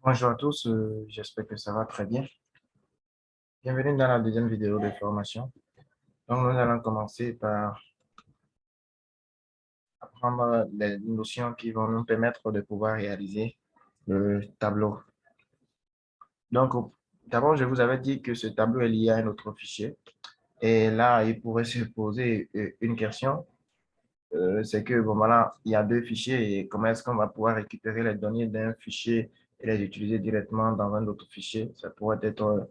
Bonjour à tous, j'espère que ça va très bien. Bienvenue dans la deuxième vidéo de formation. Donc, nous allons commencer par apprendre les notions qui vont nous permettre de pouvoir réaliser le tableau. Donc, d'abord, je vous avais dit que ce tableau est lié à un autre fichier. Et là, il pourrait se poser une question. C'est que, bon, voilà, il y a deux fichiers et comment est-ce qu'on va pouvoir récupérer les données d'un fichier et les utiliser directement dans un autre fichier? Ça pourrait être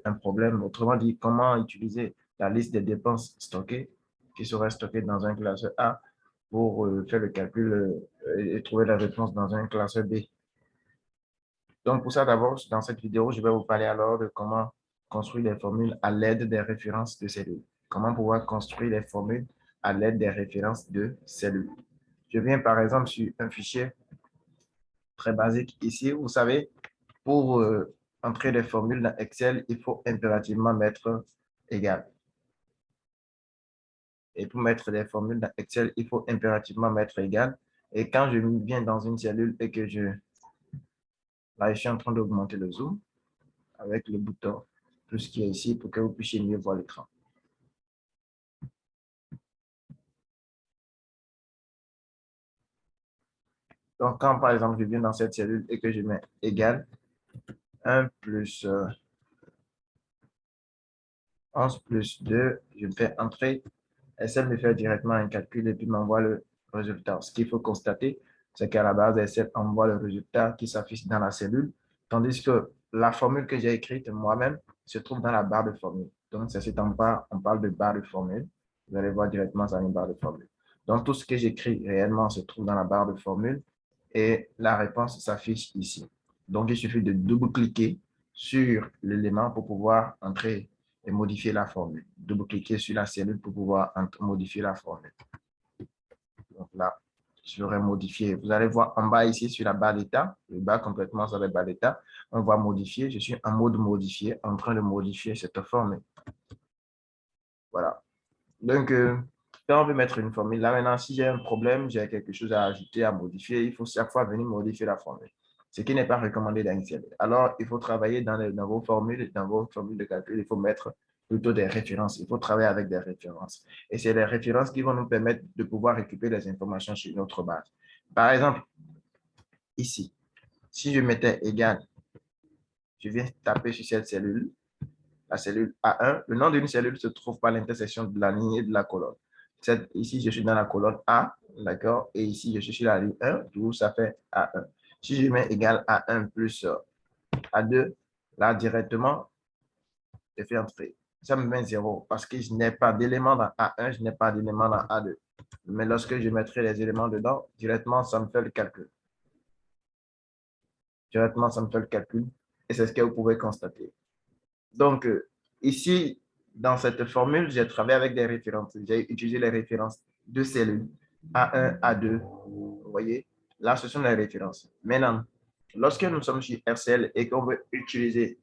un problème. Autrement dit, comment utiliser la liste des dépenses stockées qui seraient stockées dans un classe A pour faire le calcul et trouver la réponse dans un classe B. Donc, pour ça, d'abord, dans cette vidéo, je vais vous parler alors de comment construire les formules à l'aide des références de cellules. Comment pouvoir construire les formules à l'aide des références de cellules. Je viens par exemple sur un fichier très basique ici. Vous savez, pour entrer des formules dans Excel, il faut impérativement mettre égal. Et pour mettre des formules dans Excel, il faut impérativement mettre égal. Et quand je viens dans une cellule et que là, je suis en train d'augmenter le zoom avec le bouton plus qui est ici pour que vous puissiez mieux voir l'écran. Donc, quand par exemple, je viens dans cette cellule et que je mets égal, 1 plus 11 plus 2, je fais entrer, Excel me fait directement un calcul et puis m'envoie le résultat. Ce qu'il faut constater, c'est qu'à la base, Excel envoie le résultat qui s'affiche dans la cellule, tandis que la formule que j'ai écrite moi-même se trouve dans la barre de formule. Donc, c'est cet endroit, on parle de barre de formule. Vous allez voir directement dans une barre de formule. Donc, tout ce que j'écris réellement se trouve dans la barre de formule et la réponse s'affiche ici. Donc, il suffit de double-cliquer sur l'élément pour pouvoir entrer et modifier la formule. Double-cliquer sur la cellule pour pouvoir modifier la formule. Donc là, je vais modifier. Vous allez voir en bas ici sur la barre d'état, le bas complètement sur la barre d'état, on va modifier. Je suis en mode modifier, en train de modifier cette formule. Voilà. Donc, quand on veut mettre une formule, là maintenant, si j'ai un problème, j'ai quelque chose à ajouter, à modifier, il faut chaque fois venir modifier la formule, ce qui n'est pas recommandé dans Excel. Alors, il faut travailler dans vos formules de calcul, il faut mettre plutôt des références. Il faut travailler avec des références. Et c'est les références qui vont nous permettre de pouvoir récupérer les informations sur notre base. Par exemple, ici, si je mettais égal, je viens taper sur cette cellule, la cellule A1, le nom d'une cellule se trouve par l'intersection de la ligne et de la colonne. Ici, je suis dans la colonne A, d'accord? Et ici, je suis sur la ligne 1, d'où ça fait A1. Si je mets égal A1 plus A2, là, directement, je fais entrer. Ça me met 0 parce que je n'ai pas d'éléments dans A1, je n'ai pas d'éléments dans A2. Mais lorsque je mettrai les éléments dedans, directement, ça me fait le calcul. Directement, ça me fait le calcul. Et c'est ce que vous pouvez constater. Donc, ici, dans cette formule, j'ai travaillé avec des références. J'ai utilisé les références de cellules A1, A2. Vous voyez, là, ce sont les références. Maintenant, lorsque nous sommes sur RCL et qu'on veut utiliser,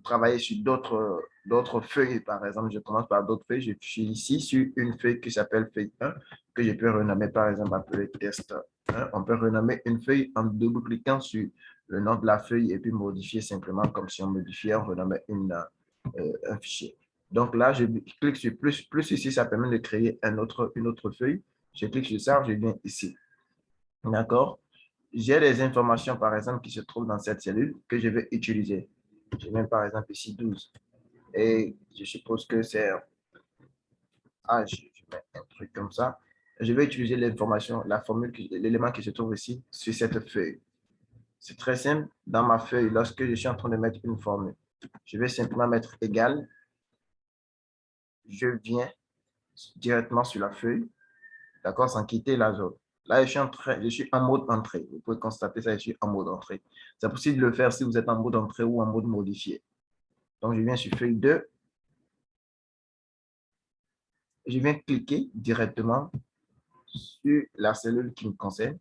travailler sur d'autres feuilles, par exemple, je commence par d'autres feuilles. Je suis ici sur une feuille qui s'appelle feuille 1, que je peux renommer, par exemple, appeler test 1. On peut renommer une feuille en double-cliquant sur le nom de la feuille et puis modifier simplement comme si on modifiait, on renommait un fichier. Donc là, je clique sur plus. Plus ici, ça permet de créer une autre feuille. Je clique sur ça, je viens ici. D'accord? J'ai des informations, par exemple, qui se trouvent dans cette cellule que je vais utiliser. Je mets par exemple ici 12. Et je suppose que c'est je mets un truc comme ça. Je vais utiliser l'information, la formule, l'élément qui se trouve ici sur cette feuille. C'est très simple. Dans ma feuille, lorsque je suis en train de mettre une formule, je vais simplement mettre égal. Je viens directement sur la feuille, d'accord, sans quitter la zone. Là, je suis en mode entrée. Vous pouvez constater ça, je suis en mode entrée. C'est possible de le faire si vous êtes en mode entrée ou en mode modifié. Donc, je viens sur feuille 2. Je viens cliquer directement sur la cellule qui me concerne.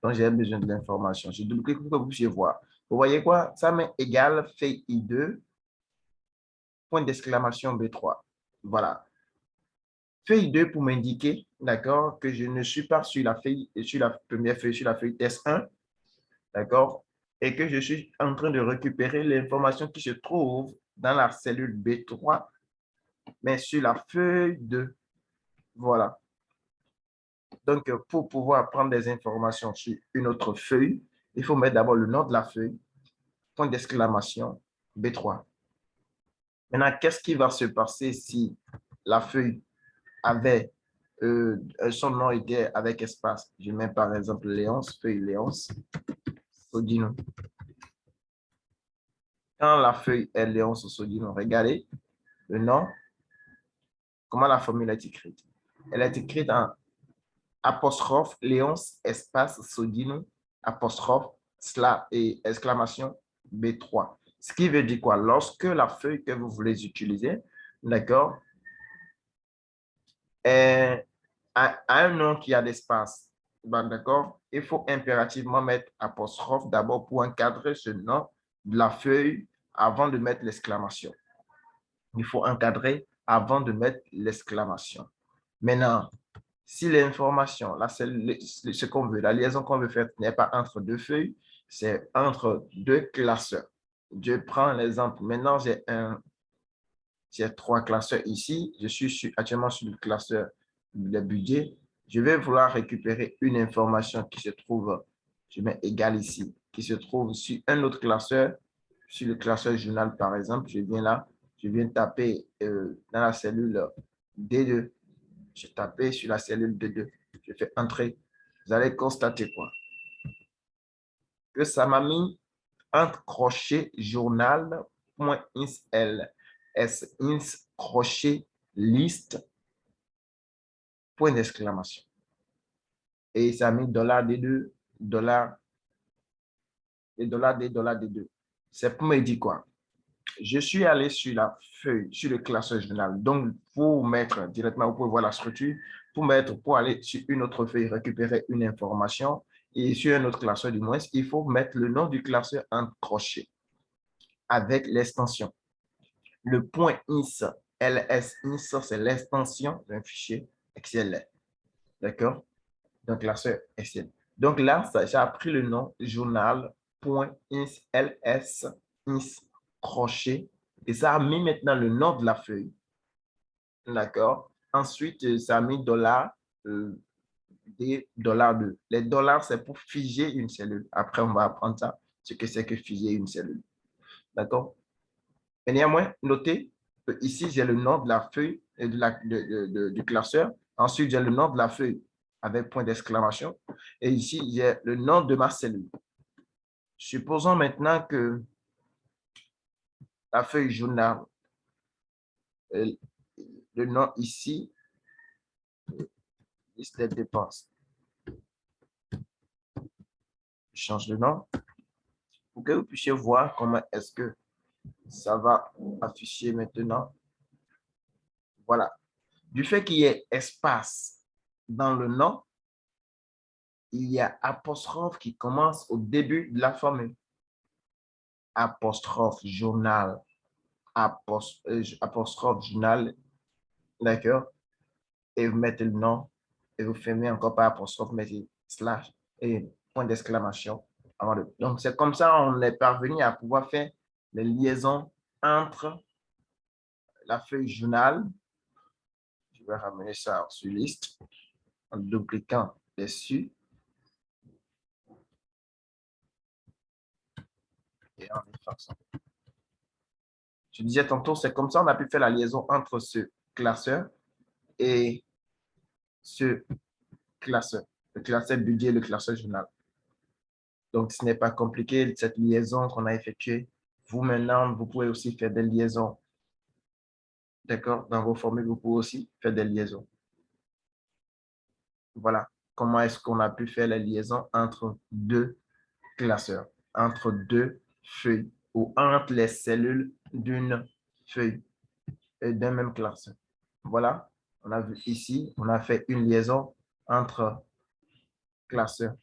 Donc, j'ai besoin de l'information. Je double-clique pour que vous puissiez voir. Vous voyez quoi? Ça met égal feuille I2, point d'exclamation B3. Voilà. Feuille 2 pour m'indiquer, d'accord, que je ne suis pas sur la feuille, sur la première feuille, sur la feuille test 1, d'accord, et que je suis en train de récupérer l'information qui se trouve dans la cellule B3, mais sur la feuille 2. Voilà. Donc, pour pouvoir prendre des informations sur une autre feuille, il faut mettre d'abord le nom de la feuille, point d'exclamation, B3. Maintenant, qu'est-ce qui va se passer si la feuille avait, son nom était avec espace? Je mets par exemple Léonce, feuille Léonce, Sodino. Quand la feuille est Léonce Sodino, regardez le nom, comment la formule est écrite. Elle est écrite en apostrophe Léonce espace Sodino apostrophe et exclamation B3. Ce qui veut dire quoi? Lorsque la feuille que vous voulez utiliser, d'accord, a un nom qui a l'espace, d'accord, il faut impérativement mettre apostrophe d'abord pour encadrer ce nom de la feuille avant de mettre l'exclamation. Il faut encadrer avant de mettre l'exclamation. Maintenant, si l'information, là, c'est ce qu'on veut, la liaison qu'on veut faire n'est pas entre deux feuilles, c'est entre deux classeurs. Je prends l'exemple. Maintenant, j'ai 3 classeurs ici. Je suis actuellement sur le classeur de budget. Je vais vouloir récupérer une information qui se trouve, je mets égal ici, qui se trouve sur un autre classeur, sur le classeur journal par exemple. Je viens là, je viens taper dans la cellule D2. Je tapé sur la cellule D2. Je fais entrer. Vous allez constater quoi? Que ça m'a mis entre crochet journal.insl ins crochet liste point d'exclamation. Et ça a mis $D2, dollar et $D2. C'est pour me dire quoi? Je suis allé sur la feuille, sur le classeur journal. Donc, pour mettre directement, vous pouvez voir la structure, pour aller sur une autre feuille, récupérer une information, et sur un autre classeur du moins, il faut mettre le nom du classeur en crochet avec l'extension. Le point ins, ls, c'est l'extension d'un fichier Excel. D'accord? Donc, classeur Excel. Donc là, ça a pris le nom journal.ins, ins, crochet, et ça a mis maintenant le nom de la feuille. D'accord? Ensuite, ça a mis dollar, des $2. Les dollars, c'est pour figer une cellule. Après, on va apprendre ça, ce que c'est que figer une cellule. D'accord? Mais néanmoins, notez, ici, j'ai le nom de la feuille du classeur. Ensuite, j'ai le nom de la feuille avec point d'exclamation. Et ici, j'ai le nom de ma cellule. Supposons maintenant que la feuille journal, le nom ici, liste des dépenses. Je change de nom pour que vous puissiez voir comment est-ce que ça va afficher maintenant. Voilà. Du fait qu'il y ait espace dans le nom, il y a apostrophe qui commence au début de la formule. Apostrophe journal, apostrophe journal, d'accord? Et vous mettez le nom et vous fermez encore par apostrophe, vous mettez slash et point d'exclamation. Donc, c'est comme ça on est parvenu à pouvoir faire les liaisons entre la feuille journal. Je vais ramener ça sur liste en dupliquant dessus. Et en effaçant. Je disais tantôt, c'est comme ça on a pu faire la liaison entre ce classeur et ce classeur. Le classeur budget et le classeur journal. Donc, ce n'est pas compliqué, cette liaison qu'on a effectuée. Vous, maintenant, vous pouvez aussi faire des liaisons. D'accord? Dans vos formules, vous pouvez aussi faire des liaisons. Voilà. Comment est-ce qu'on a pu faire la liaison entre deux classeurs, entre deux feuilles ou entre les cellules d'une feuille et d'un même classeur. Voilà. On a vu ici, on a fait une liaison entre classeurs.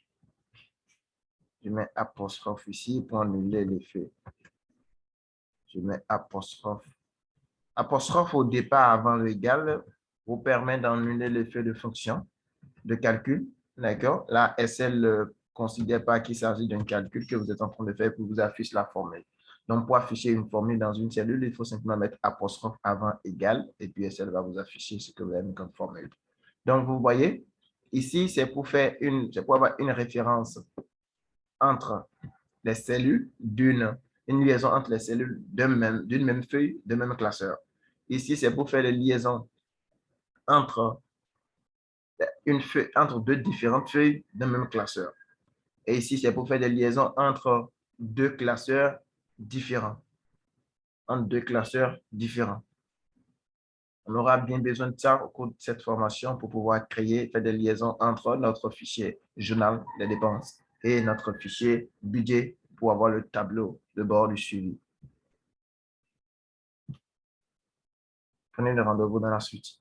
Je mets apostrophe ici pour annuler les feuilles. Je mets apostrophe. Apostrophe au départ avant l'égal vous permet d'annuler l'effet de fonction de calcul. D'accord? Là, SL considère pas qu'il s'agit d'un calcul que vous êtes en train de faire pour vous afficher la formule. Donc, pour afficher une formule dans une cellule, il faut simplement mettre apostrophe avant égal et puis Excel va vous afficher ce que vous avez mis comme formule. Donc, vous voyez, ici, c'est pour avoir une référence entre les cellules une liaison entre les cellules d'une même feuille, d'un même classeur. Ici, c'est pour faire les liaisons entre entre deux différentes feuilles d'un même classeur. Et ici, c'est pour faire des liaisons entre deux classeurs différents. Entre deux classeurs différents. On aura bien besoin de ça au cours de cette formation pour pouvoir faire des liaisons entre notre fichier journal des dépenses et notre fichier budget pour avoir le tableau de bord du suivi. Prenez le rendez-vous dans la suite.